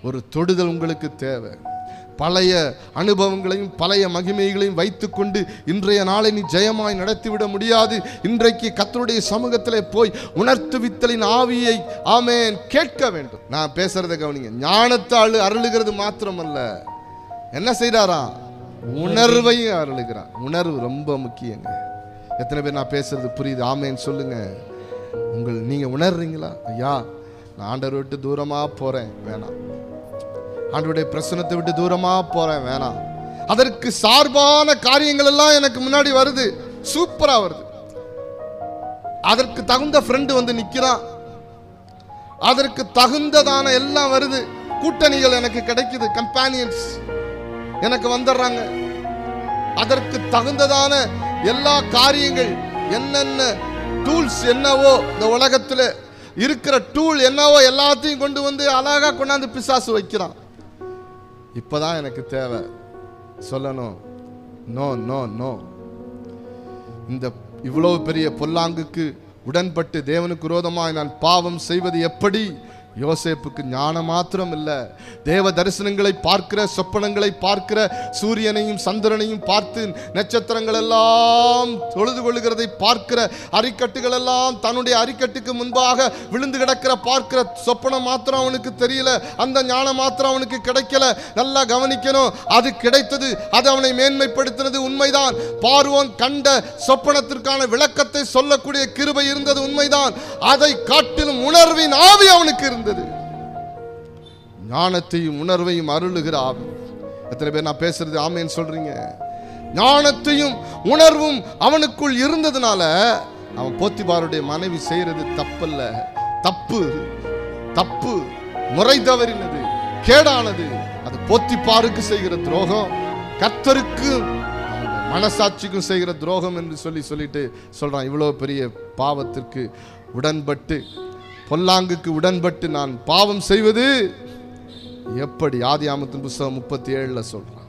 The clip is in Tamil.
ஒரு தொடுதல் உங்களுக்கு தேவை. பழைய அனுபவங்களையும் பழைய மகிமைகளையும் வைத்துக்கொண்டு இன்றைய நாளை நீ ஜெயமாய் நடத்திவிட முடியாது. இன்றைக்கு கர்த்தருடைய சமூகத்திலே போய் உணர்த்துவித்தலின் ஆவியை ஆமென் கேட்க வேண்டும். நான் பேசுறதை கவனிங்க. ஞானத்தால் அருளுகிறது மாத்திரமல்ல, என்ன செய்றாரா? உணர்வையும் அருளுகிறான். உணர்வு ரொம்ப முக்கியங்க. எத்தனை பேர் நான் பேசுறது புரியுது? ஆமென் சொல்லுங்க. நீங்க உணர்றீங்களா? ஐயா, நான் ஆண்டவரை விட்டு தூரமா போறேன், வேணாம். ஆண்டவருடைய பிரசன்னத்தை விட்டு தூரமா போறேன், வேணாம். அதற்கு சார்பான காரியங்கள் எல்லாம் எனக்கு முன்னாடி வருது, சூப்பரா வருது. அதற்கு தகுந்த ஃப்ரெண்டு வந்து நிக்கிறான், அதற்கு தகுந்ததான எல்லாம் வருது. கூட்டணிகள் எனக்கு கிடைக்குது, கம்பானியன்ஸ் எனக்கு வந்துடுறாங்க. அதற்கு தகுந்ததான எல்லா காரியங்கள், என்னென்ன டூல்ஸ் என்னவோ இந்த உலகத்தில் இருக்கிற டூல் என்னவோ எல்லாத்தையும் கொண்டு வந்து அழகா கொண்டாந்து பிசாசு வைக்கிறான். இப்பதான் எனக்கு தேவை சொல்லணும், நோ நோ நோ. இந்த இவ்வளவு பெரிய பொல்லாங்குக்கு உடன்பட்டு தேவனுக்கு விரோதமாய் நான் பாவம் செய்வது எப்படி? யோசேப்புக்கு ஞானம் மாத்திரம் இல்லை, தேவ தரிசனங்களை பார்க்கிற, சொப்பனங்களை பார்க்கிற, சூரியனையும் சந்திரனையும் பார்த்து நட்சத்திரங்கள் எல்லாம் தொழுது கொள்கிறதை பார்க்கிற, அரிக்கட்டுகள் எல்லாம் தன்னுடைய அரிக்கட்டுக்கு முன்பாக விழுந்து கிடக்கிற பார்க்கிற சொப்பனம் மாத்திரம் அவனுக்கு தெரியல. அந்த ஞானம் மாத்திரம் அவனுக்கு கிடைக்கல. நல்லா கவனிக்கணும். அது கிடைத்தது, அது அவனை மேன்மைப்படுத்தினது உண்மைதான். பார்வோன் கண்ட சொப்பனத்திற்கான விளக்கத்தை சொல்லக்கூடிய கிருபை இருந்தது உண்மைதான். அதை காட்டிலும் உணர்வின் ஆவி அவனுக்கு இருந்தது. ஞானத்தையும் உணர்வையும் அருளுகிற ஆவி. எத்தனை பேர் நான் பேசுறது ஆமென் சொல்றீங்க? ஞானத்தையும் உணர்வும் அவனுக்குள் இருந்ததுனால அவன் போத்திபாருடைய மனைவி செய்யறது தப்பல்ல, தப்பு தப்பு, முறை தவறினது, கேடானது. அது போத்திபாருக்கு செய்கிற துரோகம், கர்த்தருக்கு மனசாட்சிக்கும் செய்கிற துரோகம் என்று சொல்லிட்டு சொல்றான். இவ்வளவு பெரிய பாவத்திற்கு உடன்பட்டு, பொல்லாங்குக்கு உடன்பட்டு நான் பாவம் செய்வது எப்படி? ஆதியாகமத்தின் புத்தகம் 37 சொல்றான்.